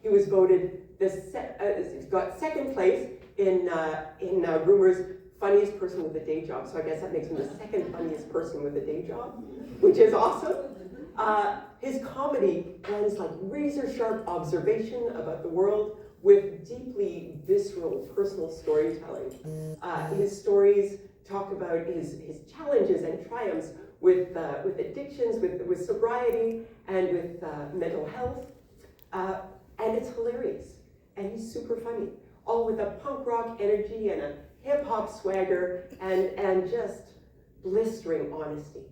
He was voted got second place in Rumor's funniest person with a day job. So I guess that makes him the second funniest person with a day job, which is awesome. His comedy blends like razor-sharp observation about the world with deeply visceral personal storytelling. His stories talk about his challenges and triumphs with addictions, with sobriety, and with mental health. And it's hilarious. And he's super funny. All with a punk rock energy and a hip hop swagger and just blistering honesty.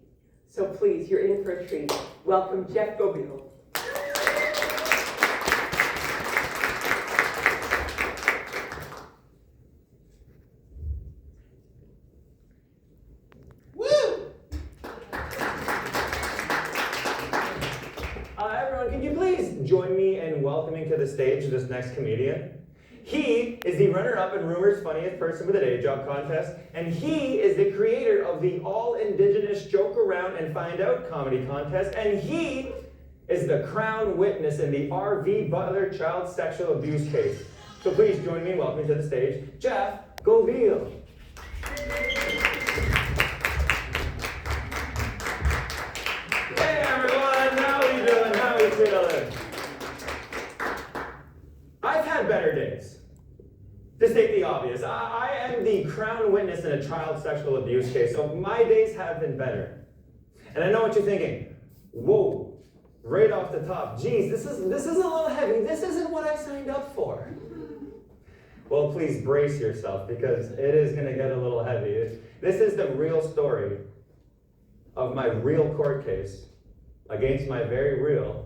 So please, you're in for a treat. Welcome, Jeff Gobiel. Everyone, can you please join me in welcoming to the stage this next comedian? He is the runner-up in Rumor's Funniest Person with a Day Job contest, and he is the creator of the all-Indigenous Joke Around and Find Out comedy contest, and he is the crown witness in the R.V. Butler child sexual abuse case. So please join me in welcoming to the stage, Jeff Gobiel. Hey everyone, how are you doing? How are you feeling? I've had better days. To state the obvious, I am the crown witness in a child sexual abuse case, so my days have been better. And I know what you're thinking. Whoa, right off the top, geez, this is a little heavy. This isn't what I signed up for. Well, please brace yourself because it is going to get a little heavy. This is the real story of my real court case against my very real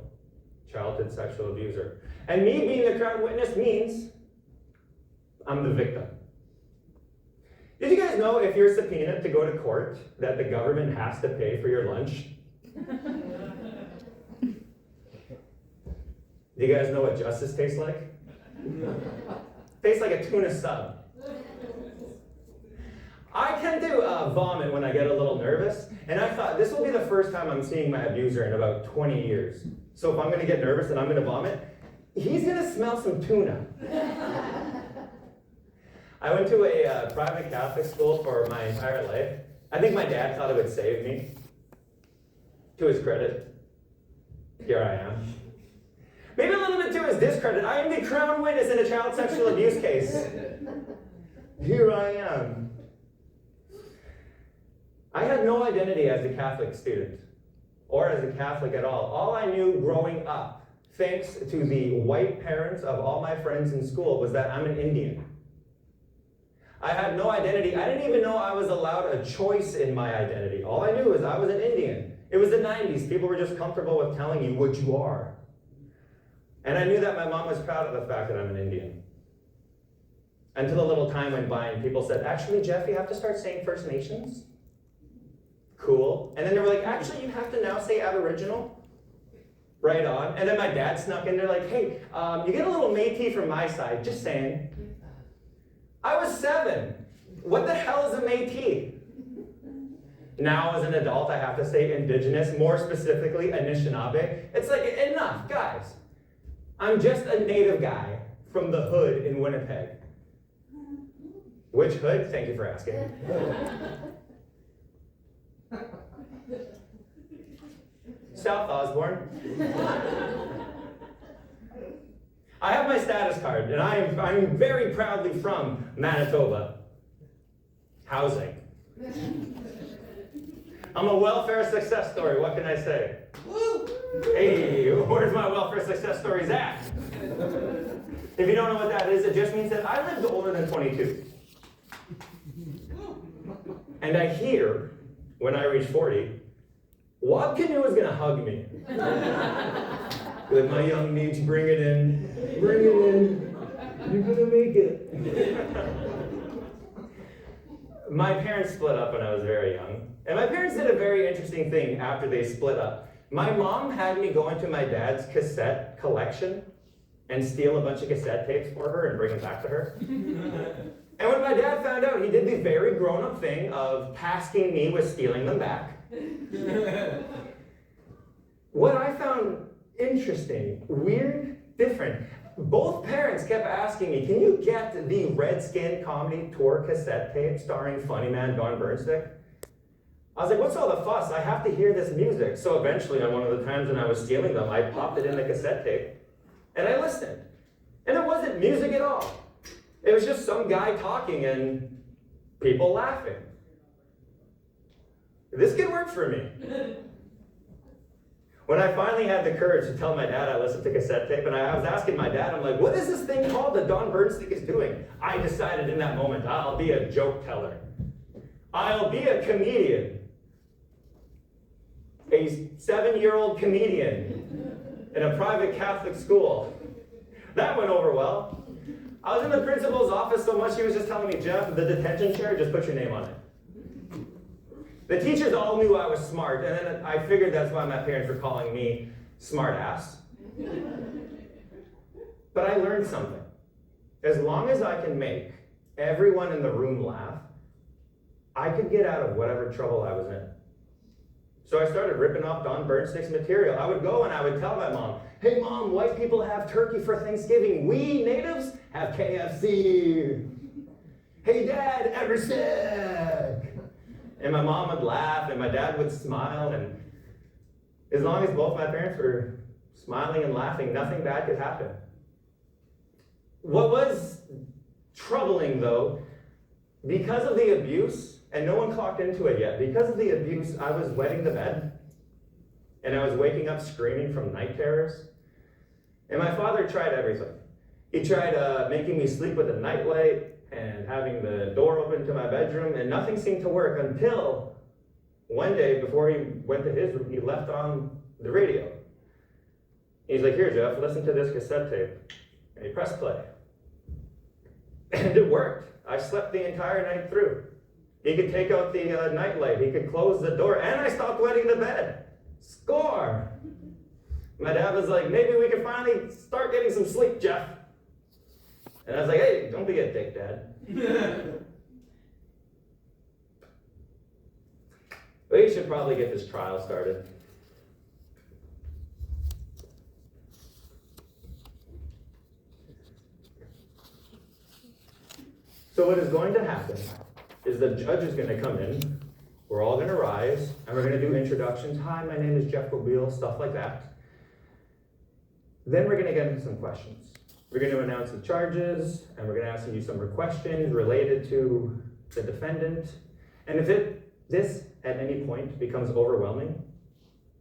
childhood sexual abuser. And me being the crown witness means I'm the victim. Did you guys know if you're subpoenaed to go to court that the government has to pay for your lunch? Do you guys know what justice tastes like? Tastes like a tuna sub. I tend to vomit when I get a little nervous, and I thought this will be the first time I'm seeing my abuser in about 20 years. So if I'm gonna get nervous and I'm gonna vomit, he's gonna smell some tuna. I went to a private Catholic school for my entire life. I think my dad thought it would save me. To his credit, here I am. Maybe a little bit to his discredit, I am the crown witness in a child sexual abuse case. Here I am. I had no identity as a Catholic student, or as a Catholic at all. All I knew growing up, thanks to the white parents of all my friends in school, was that I'm an Indian. I had no identity. I didn't even know I was allowed a choice in my identity. All I knew was I was an Indian. It was the 90s. People were just comfortable with telling you what you are. And I knew that my mom was proud of the fact that I'm an Indian. Until a little time went by and people said, actually, Jeff, you have to start saying First Nations. Cool. And then they were like, actually, you have to now say Aboriginal. Right on. And then my dad snuck in there like, hey, you get a little Métis from my side, just saying. I was 7. What the hell is a Métis? Now as an adult, I have to say Indigenous, more specifically Anishinaabe. It's like, enough, guys. I'm just a native guy from the hood in Winnipeg. Which hood? Thank you for asking. South Osborne. I have my status card, and I'm very proudly from Manitoba. Housing. I'm a welfare success story, what can I say? Woo! Hey, where's my welfare success stories at? If you don't know what that is, it just means that I lived older than 22. And I hear, when I reach 40, Wab Canoe is gonna hug me. With my young needs, bring it in. Bring it in. You're gonna make it. My parents split up when I was very young. And my parents did a very interesting thing after they split up. My mom had me go into my dad's cassette collection and steal a bunch of cassette tapes for her and bring them back to her. And when my dad found out, he did the very grown-up thing of tasking me with stealing them back. What I found interesting, weird, different, kept asking me, can you get the Redskin Comedy Tour cassette tape starring funny man Don Burnstick? I was like, what's all the fuss? I have to hear this music. So eventually, on one of the times when I was stealing them, I popped it in the cassette tape, and I listened. And it wasn't music at all. It was just some guy talking and people laughing. This could work for me. When I finally had the courage to tell my dad I listened to cassette tape, and I was asking my dad, I'm like, what is this thing called that Don Burnstick is doing? I decided in that moment, I'll be a joke teller. I'll be a comedian. A 7-year-old comedian in a private Catholic school. That went over well. I was in the principal's office so much, he was just telling me, Jeff, the detention chair, just put your name on it. The teachers all knew I was smart, and then I figured that's why my parents were calling me smart ass. But I learned something. As long as I can make everyone in the room laugh, I could get out of whatever trouble I was in. So I started ripping off Don Burnstick's material. I would go and I would tell my mom, hey mom, white people have turkey for Thanksgiving. We natives have KFC. Hey dad, Eversick. And my mom would laugh and my dad would smile, and as long as both my parents were smiling and laughing, nothing bad could happen. What was troubling though, because of the abuse, and no one clocked into it yet, because of the abuse, I was wetting the bed, and I was waking up screaming from night terrors. And my father tried everything. He tried making me sleep with a nightlight and having the door open to my bedroom, and nothing seemed to work until one day before he went to his room, he left on the radio. He's like, here, Jeff, listen to this cassette tape. And he pressed play. And it worked. I slept the entire night through. He could take out the nightlight. He could close the door. And I stopped wetting the bed. Score! My dad was like, maybe we can finally start getting some sleep, Jeff. And I was like, hey, don't be a dick, Dad. We should probably get this trial started. So what is going to happen is the judge is going to come in, we're all going to rise, and we're going to do introductions. Hi, my name is Jeff Gobeel, stuff like that. Then we're going to get into some questions. We're going to announce the charges, and we're going to ask you some questions related to the defendant. And if this at any point becomes overwhelming,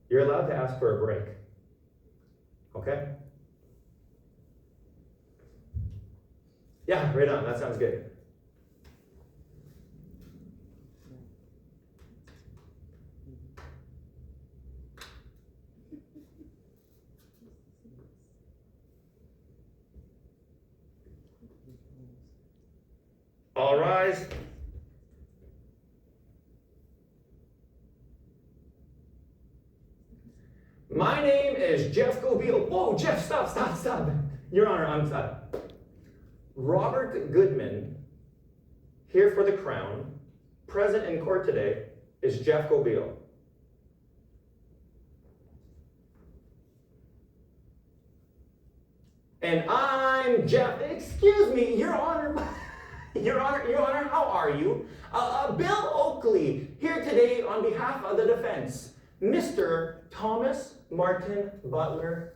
you're allowed to ask for a break. Okay? Yeah, right on, that sounds good. All rise. My name is Jeff Gobeel. Whoa, Jeff, stop. Your Honor, I'm sorry. Robert Goodman, here for the Crown, present in court today, is Jeff Gobeel. And I'm Jeff, excuse me, Your Honor. Your Honor, how are you? Bill Oakley, here today on behalf of the defense. Mr. Thomas Martin Butler,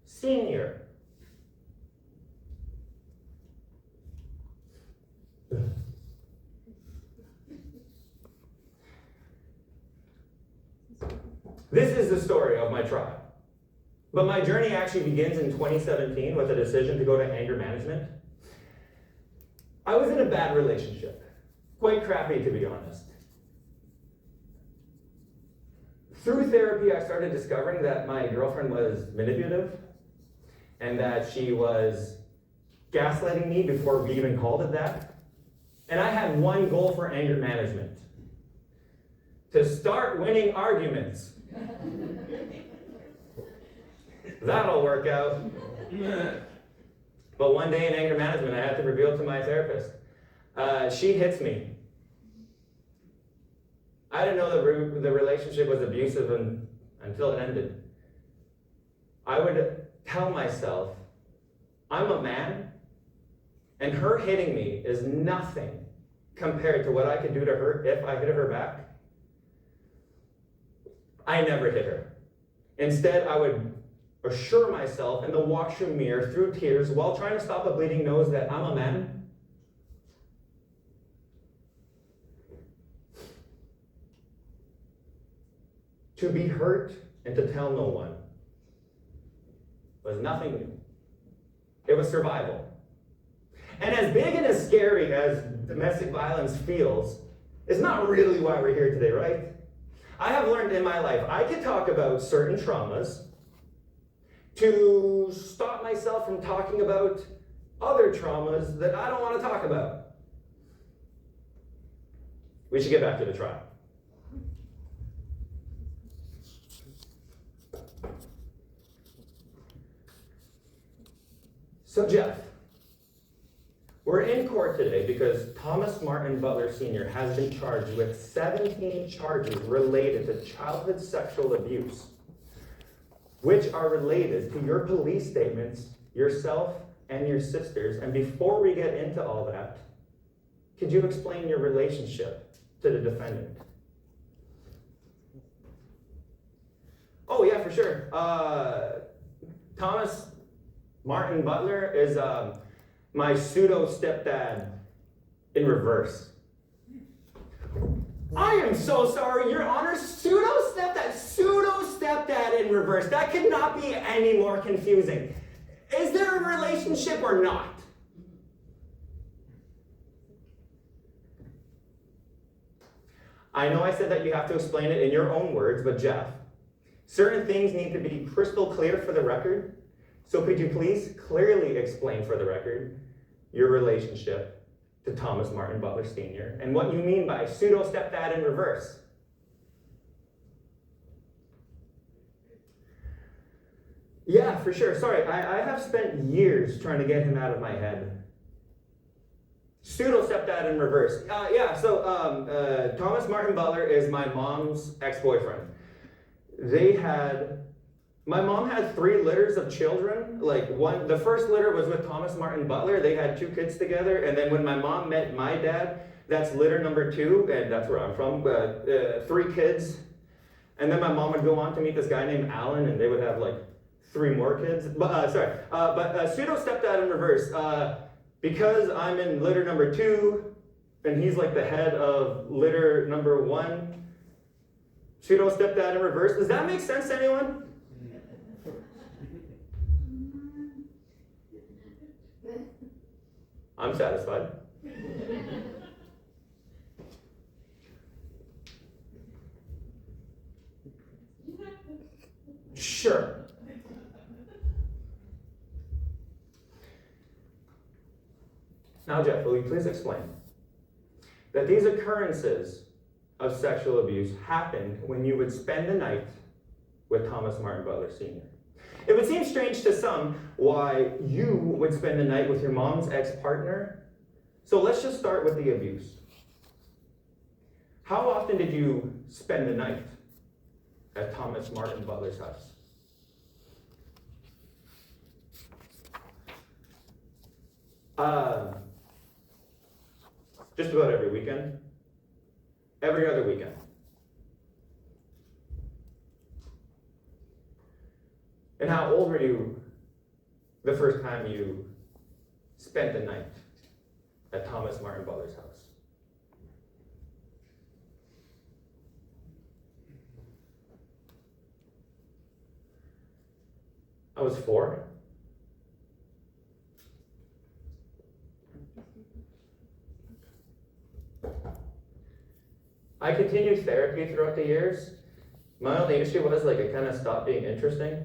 Sr. This is the story of my trial. But my journey actually begins in 2017 with a decision to go to anger management. I was in a bad relationship. Quite crappy, to be honest. Through therapy, I started discovering that my girlfriend was manipulative and that she was gaslighting me before we even called it that. And I had one goal for anger management: to start winning arguments. That'll work out. But one day in anger management, I had to reveal to my therapist. She hits me. I didn't know the relationship was abusive until it ended. I would tell myself I'm a man, and her hitting me is nothing compared to what I could do to her if I hit her back. I never hit her. Instead, I would assure myself in the washroom mirror through tears while trying to stop a bleeding nose that I'm a man. To be hurt and to tell no one was nothing new. It was survival. And as big and as scary as domestic violence feels, it's not really why we're here today, right? I have learned in my life I can talk about certain traumas to stop myself from talking about other traumas that I don't want to talk about. We should get back to the trial. So Jeff, we're in court today because Thomas Martin Butler Sr. has been charged with 17 charges related to childhood sexual abuse, which are related to your police statements, yourself and your sisters. And before we get into all that, could you explain your relationship to the defendant? Oh yeah, for sure. Thomas Martin Butler is my pseudo-stepdad in reverse. I am so sorry, Your Honor. Pseudo-stepdad in reverse. That could not be any more confusing. Is there a relationship or not? I know I said that you have to explain it in your own words, but Jeff, certain things need to be crystal clear for the record. So could you please clearly explain for the record your relationship to Thomas Martin Butler Sr. and what you mean by pseudo-stepdad in reverse? Yeah, for sure. Sorry, I have spent years trying to get him out of my head. Pseudo-stepdad in reverse. Thomas Martin Butler is my mom's ex-boyfriend. My mom had 3 litters of children. The first litter was with Thomas Martin Butler. They had 2 kids together. And then when my mom met my dad, that's litter number 2, and that's where I'm from, 3 kids. And then my mom would go on to meet this guy named Alan, and they would have 3 more kids. Pseudo-stepdad in reverse. Because I'm in litter number 2, and he's the head of litter number 1, pseudo-stepdad in reverse. Does that make sense to anyone? I'm satisfied. Sure. Now, Jeff, will you please explain that these occurrences of sexual abuse happened when you would spend the night with Thomas Martin Butler Sr.? It would seem strange to some why you would spend the night with your mom's ex-partner. So let's just start with the abuse. How often did you spend the night at Thomas Martin Butler's house? Just about every weekend. Every other weekend. And how old were you the first time you spent the night at Thomas Martin Butler's house? I was 4. I continued therapy throughout the years. My only issue was it kind of stopped being interesting.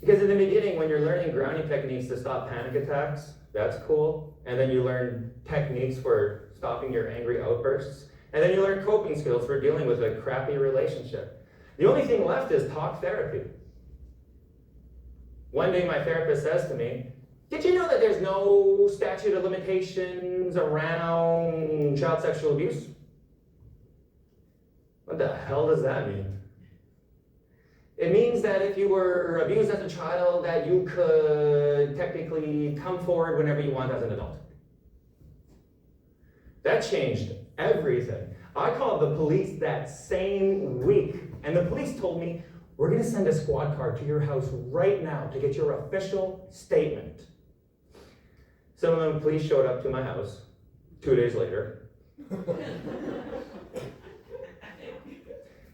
Because in the beginning, when you're learning grounding techniques to stop panic attacks, that's cool. And then you learn techniques for stopping your angry outbursts. And then you learn coping skills for dealing with a crappy relationship. The only thing left is talk therapy. One day my therapist says to me, "Did you know that there's no statute of limitations around child sexual abuse?" What the hell does that mean? It means that if you were abused as a child, that you could technically come forward whenever you want as an adult. That changed everything. I called the police that same week, and the police told me, we're gonna send a squad car to your house right now to get your official statement. Some of the police showed up to my house 2 days later.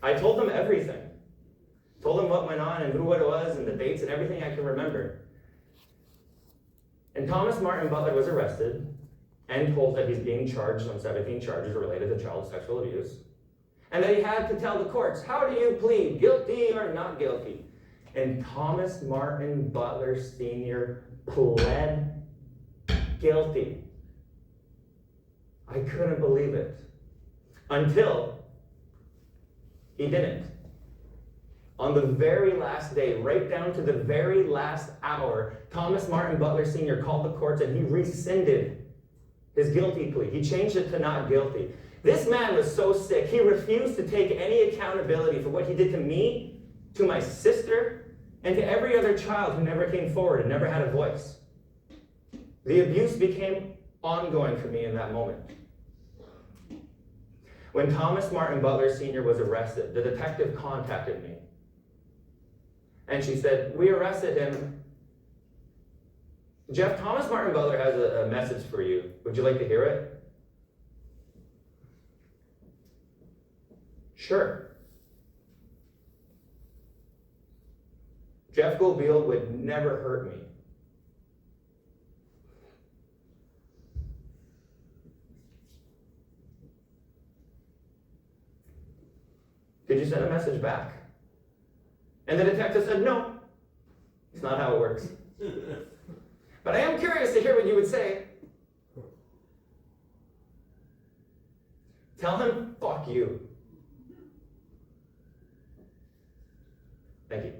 I told them everything. Told them what went on and who it was and the dates and everything I can remember. And Thomas Martin Butler was arrested and told that he's being charged on 17 charges related to child sexual abuse. And that he had to tell the courts, how do you plead, guilty or not guilty? And Thomas Martin Butler Sr. pled guilty. I couldn't believe it. Until he didn't. On the very last day, right down to the very last hour, Thomas Martin Butler Sr. called the courts and he rescinded his guilty plea. He changed it to not guilty. This man was so sick, he refused to take any accountability for what he did to me, to my sister, and to every other child who never came forward and never had a voice. The abuse became ongoing for me in that moment. When Thomas Martin Butler Sr. was arrested, the detective contacted me. And she said, we arrested him. Jeff, Thomas Martin Butler has a message for you. Would you like to hear it? Sure. Jeff Goldbeal would never hurt me. Did you send a message back? And the detective said, no, it's not how it works. But I am curious to hear what you would say. Tell him, fuck you. Thank you.